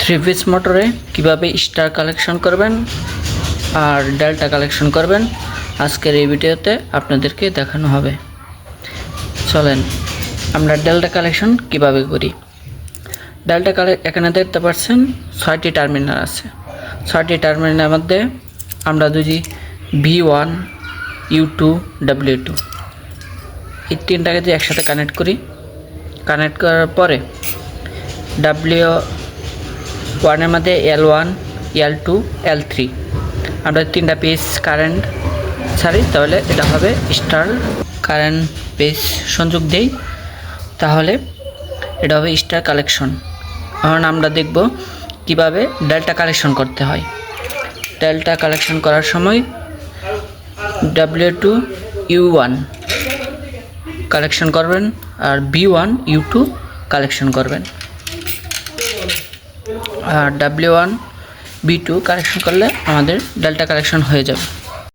Three piece মোটরে কিভাবে star collection করবেন আর ডেল্টা কালেকশন করবেন আজকের এই ভিডিওতে আপনাদেরকে দেখানো হবে। চলেন আমরা ডেল্টা কালেকশন কিভাবে করি। ডেল্টা এখানে দেখতে পাচ্ছেন 6টি টার্মিনাল আছে। 6টি টার্মিনালের মধ্যে আমরা যদি V1 U2 W2 এই তিনটাকে যদি একসাথে কানেক্ট করি, কানেক্ট করার পরে W1 এর মধ্যে L1 L2 L3 আমরা তিনটা পেজ কারেন্ট ছাড়ি, তাহলে এটা হবে স্টার কারেন্ট পেজ সংযোগ দেই, তাহলে এটা হবে স্টার কালেকশন। এখন আমরা দেখব কিভাবে ডেল্টা কালেকশন করতে হয়। ডেল্টা কালেকশন করার সময় W2 U1 কালেকশন করবেন আর B1 U2 কালেকশন করবেন, আর W1 B2 কালেকশন করলে আমাদের ডেল্টা কালেকশন হয়ে যাবে।